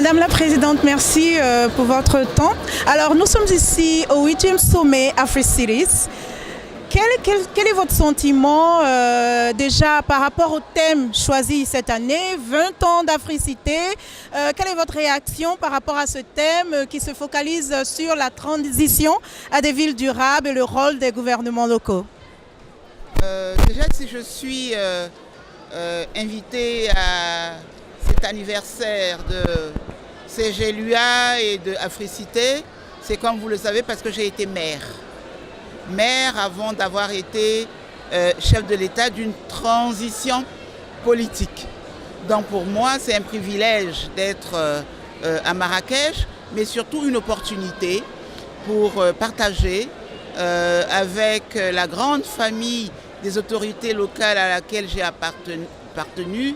Madame la Présidente, merci pour votre temps. Alors, nous sommes ici au 8e sommet AfriCities. Quel est votre sentiment déjà par rapport au thème choisi cette année, 20 ans d'Africité? Quelle est votre réaction par rapport à ce thème qui se focalise sur la transition à des villes durables et le rôle des gouvernements locaux? Déjà, si je suis invitée à cet anniversaire de CGLUA et de Africité, c'est comme vous le savez parce que j'ai été maire avant d'avoir été chef de l'État d'une transition politique. Donc pour moi, c'est un privilège d'être à Marrakech, mais surtout une opportunité pour partager avec la grande famille des autorités locales à laquelle j'ai appartenu,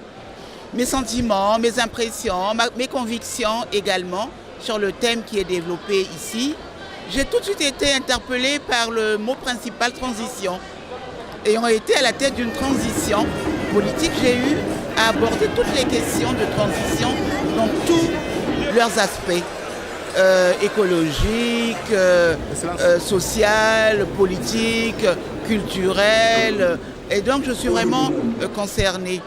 mes sentiments, mes impressions, mes convictions également sur le thème qui est développé ici. J'ai tout de suite été interpellée par le mot principal, transition. Ayant été à la tête d'une transition politique, j'ai eu à aborder toutes les questions de transition dans tous leurs aspects. Écologique, social, politique, culturel. Et donc je suis vraiment concernée.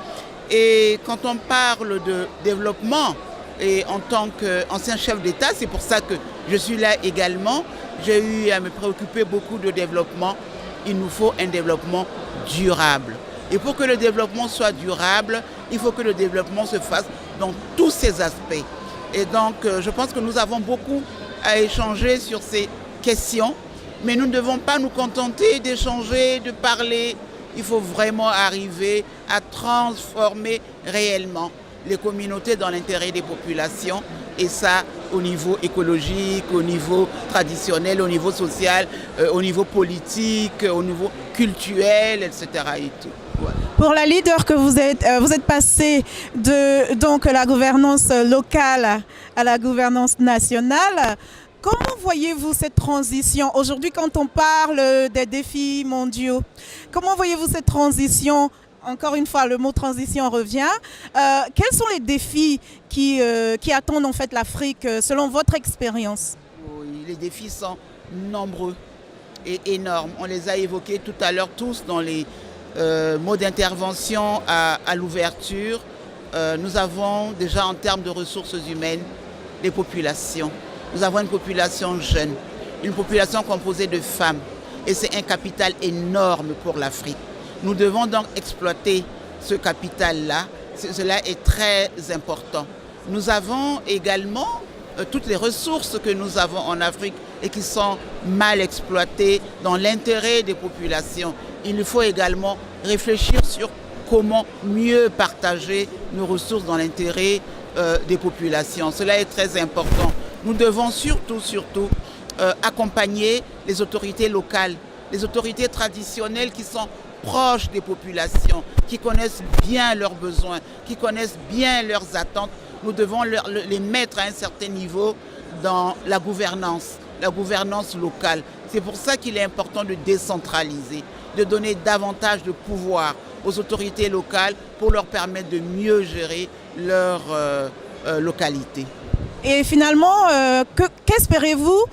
Et quand on parle de développement, et en tant qu'ancien chef d'État, c'est pour ça que je suis là également, j'ai eu à me préoccuper beaucoup de développement. Il nous faut un développement durable. Et pour que le développement soit durable, il faut que le développement se fasse dans tous ses aspects. Et donc, je pense que nous avons beaucoup à échanger sur ces questions, mais nous ne devons pas nous contenter d'échanger, de parler. Il faut vraiment arriver à transformer réellement les communautés dans l'intérêt des populations, et ça au niveau écologique, au niveau traditionnel, au niveau social, au niveau politique, au niveau culturel, etc. Et tout. Voilà. Pour la leader que vous êtes passé de donc, la gouvernance locale à la gouvernance nationale. Comment voyez-vous cette transition aujourd'hui quand on parle des défis mondiaux? Comment voyez-vous cette transition? Encore une fois, le mot transition revient. Quels sont les défis qui attendent en fait l'Afrique selon votre expérience? Oui, les défis sont nombreux et énormes. On les a évoqués tout à l'heure tous dans les mots d'intervention à l'ouverture. Nous avons déjà en termes de ressources humaines les populations. Nous avons une population jeune, une population composée de femmes. Et c'est un capital énorme pour l'Afrique. Nous devons donc exploiter ce capital-là. Cela est très important. Nous avons également toutes les ressources que nous avons en Afrique et qui sont mal exploitées dans l'intérêt des populations. Il nous faut également réfléchir sur comment mieux partager nos ressources dans l'intérêt des populations. Cela est très important. Nous devons surtout accompagner les autorités locales, les autorités traditionnelles qui sont proches des populations, qui connaissent bien leurs besoins, qui connaissent bien leurs attentes. Nous devons les mettre à un certain niveau dans la gouvernance locale. C'est pour ça qu'il est important de décentraliser, de donner davantage de pouvoir aux autorités locales pour leur permettre de mieux gérer leur localité. Et finalement, qu'espérez-vous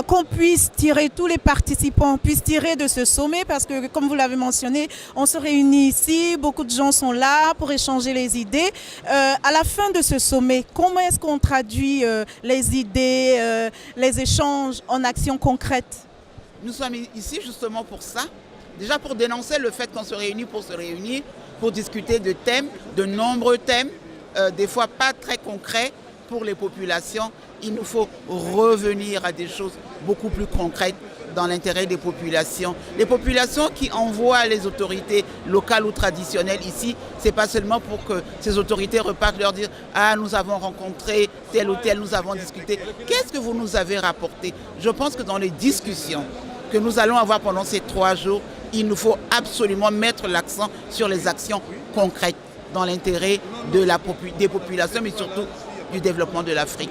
qu'on puisse tirer, tous les participants puissent tirer de ce sommet, parce que comme vous l'avez mentionné, on se réunit ici, beaucoup de gens sont là pour échanger les idées. À la fin de ce sommet, comment est-ce qu'on traduit les idées, les échanges en actions concrètes? Nous sommes ici justement pour ça, déjà pour dénoncer le fait qu'on se réunit, pour discuter de thèmes, de nombreux thèmes, des fois pas très concrets pour les populations. Il nous faut revenir à des choses beaucoup plus concrètes dans l'intérêt des populations. Les populations qui envoient les autorités locales ou traditionnelles ici, ce n'est pas seulement pour que ces autorités repartent leur dire « Ah, nous avons rencontré tel ou tel, nous avons discuté. » Qu'est-ce que vous nous avez rapporté? Je pense que dans les discussions que nous allons avoir pendant ces 3 jours, il nous faut absolument mettre l'accent sur les actions concrètes dans l'intérêt des populations, mais surtout du développement de l'Afrique.